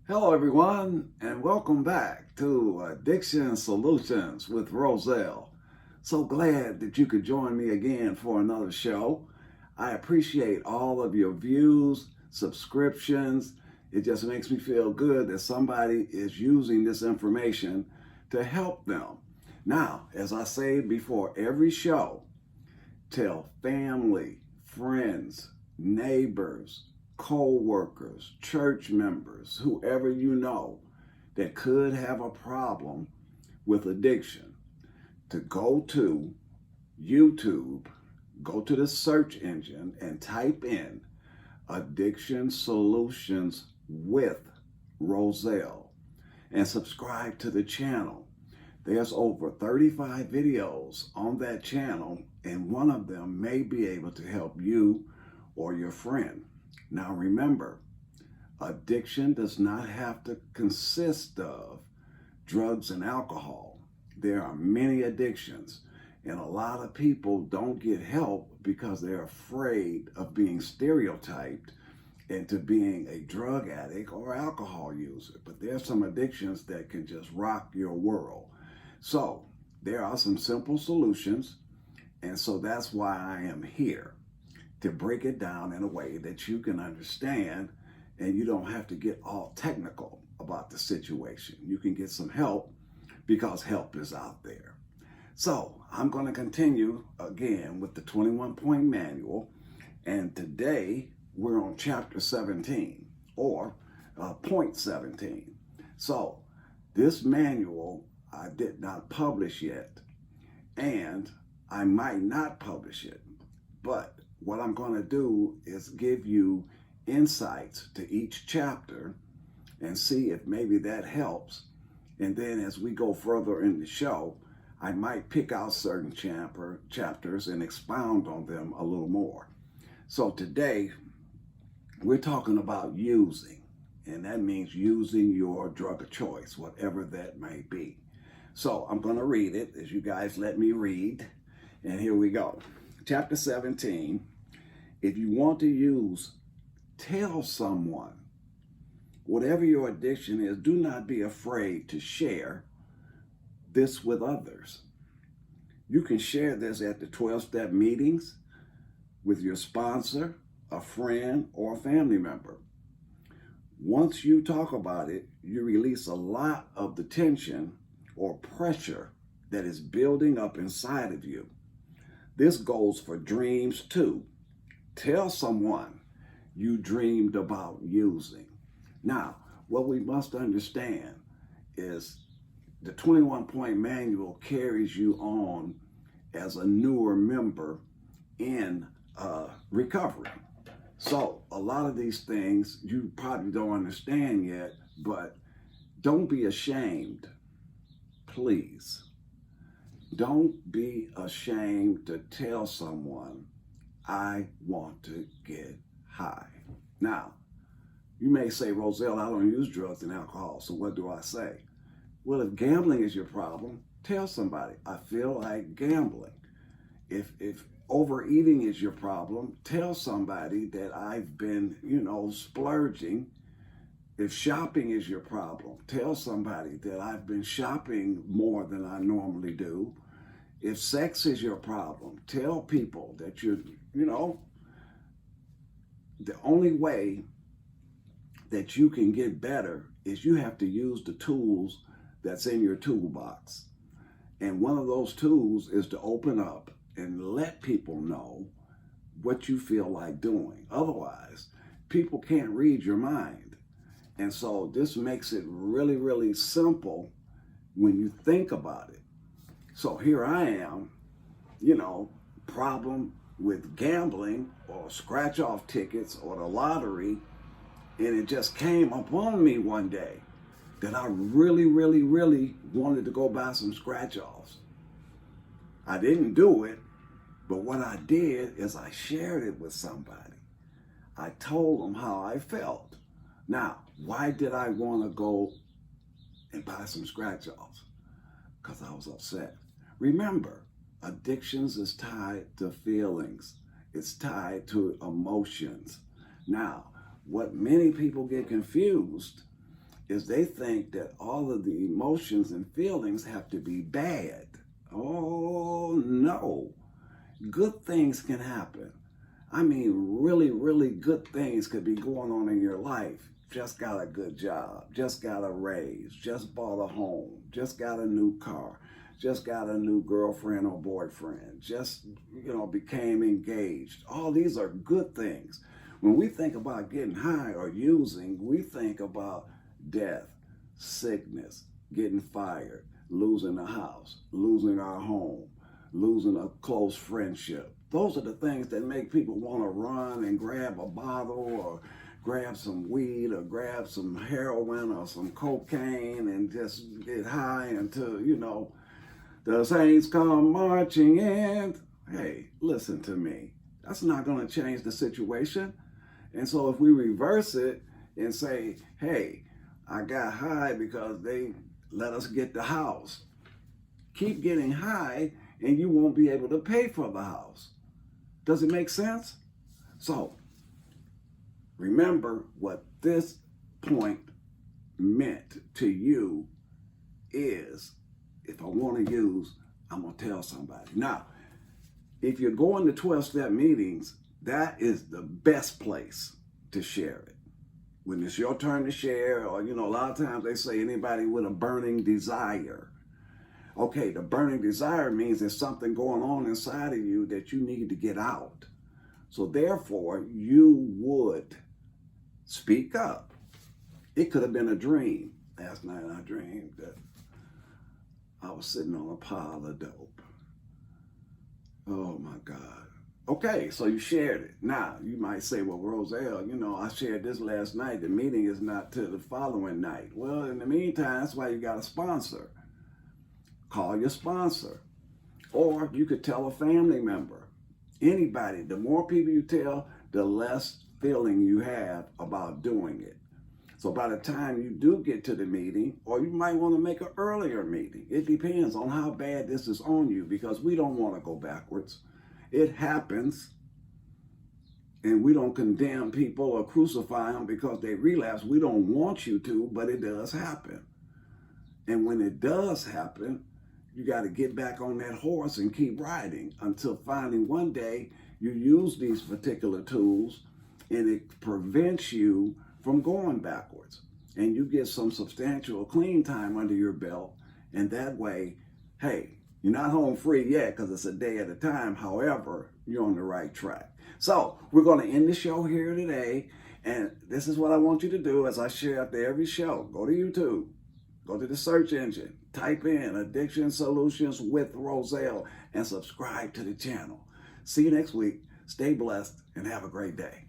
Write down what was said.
Hello, everyone, and welcome back to Addiction Solutions with Roselle. So glad that you could join me again for another show. I appreciate all of your views, subscriptions. It just makes me feel good that somebody is using this information to help them. Now, as I say before every show, tell family, friends, neighbors, co-workers, church members, whoever you know that could have a problem with addiction to go to YouTube, go to the search engine and type in Addiction Solutions with Roselle and subscribe to the channel. There's over 35 videos on that channel, and one of them may be able to help you or your friend. Now remember, addiction does not have to consist of drugs and alcohol. There are many addictions, and a lot of people don't get help because they're afraid of being stereotyped into being a drug addict or alcohol user. But there's some addictions that can just rock your world. So there are some simple solutions, and so that's why I am here, to break it down in a way that you can understand and you don't have to get all technical about the situation. You can get some help because help is out there. So I'm going to continue again with the 21-point manual, and today we're on chapter 17 or point 17. So this manual I did not publish yet, and I might not publish it, but what I'm going to do is give you insights to each chapter and see if maybe that helps. And then as we go further in the show, I might pick out certain chapters and expound on them a little more. So today we're talking about using, and that means using your drug of choice, whatever that may be. So I'm going to read it as you guys let me read. And here we go. Chapter 17. If you want to use, tell someone. Whatever your addiction is, do not be afraid to share this with others. You can share this at the 12-step meetings with your sponsor, a friend, or a family member. Once you talk about it, you release a lot of the tension or pressure that is building up inside of you. This goes for dreams too. Tell someone you dreamed about using. Now, what we must understand is the 21-point manual carries you on as a newer member in recovery. So a lot of these things you probably don't understand yet, but don't be ashamed. Please, don't be ashamed to tell someone, I want to get high. Now, you may say, Roselle, I don't use drugs and alcohol, so what do I say? Well, if gambling is your problem, tell somebody, I feel like gambling. If overeating is your problem, tell somebody that I've been, splurging. If shopping is your problem, tell somebody that I've been shopping more than I normally do. If sex is your problem, tell people that the only way that you can get better is you have to use the tools that's in your toolbox. And one of those tools is to open up and let people know what you feel like doing. Otherwise, people can't read your mind. And so this makes it really, really simple when you think about it. So here I am, problem with gambling or scratch off tickets or the lottery. And it just came upon me one day that I really, really, really wanted to go buy some scratch offs. I didn't do it, but what I did is I shared it with somebody. I told them how I felt. Now, why did I want to go and buy some scratch offs? Because I was upset. Remember, addictions is tied to feelings. It's tied to emotions. Now, what many people get confused is they think that all of the emotions and feelings have to be bad. Oh, no. Good things can happen. I mean, really, really good things could be going on in your life. Just got a good job, just got a raise, just bought a home, just got a new car, just got a new girlfriend or boyfriend, just, became engaged. All these are good things. When we think about getting high or using, we think about death, sickness, getting fired, losing a house, losing our home, losing a close friendship. Those are the things that make people want to run and grab a bottle or grab some weed or grab some heroin or some cocaine and just get high until, the saints come marching in. Hey, listen to me. That's not going to change the situation. And so if we reverse it and say, hey, I got high because they let us get the house. Keep getting high and you won't be able to pay for the house. Does it make sense? So remember what this point meant to you is, if I want to use, I'm going to tell somebody. Now, if you're going to 12-step meetings, that is the best place to share it. When it's your turn to share, or, a lot of times they say anybody with a burning desire. Okay, the burning desire means there's something going on inside of you that you need to get out. So therefore, you would speak up. It could have been a dream. Last night I dreamed that I was sitting on a pile of dope. Oh my God. Okay, so you shared it. Now, you might say, well, Roselle, I shared this last night. The meeting is not till the following night. Well, in the meantime, that's why you got a sponsor. Call your sponsor. Or you could tell a family member. Anybody. The more people you tell, the less feeling you have about doing it. So by the time you do get to the meeting, or you might want to make an earlier meeting. It depends on how bad this is on you, because we don't want to go backwards. It happens, and we don't condemn people or crucify them because they relapse. We don't want you to, but it does happen. And when it does happen, you got to get back on that horse and keep riding until finally one day you use these particular tools and it prevents you from going backwards. And you get some substantial clean time under your belt. And that way, hey, you're not home free yet because it's a day at a time. However, you're on the right track. So we're going to end the show here today. And this is what I want you to do as I share after every show. Go to YouTube. Go to the search engine, type in Addiction Solutions with Roselle, and subscribe to the channel. See you next week. Stay blessed and have a great day.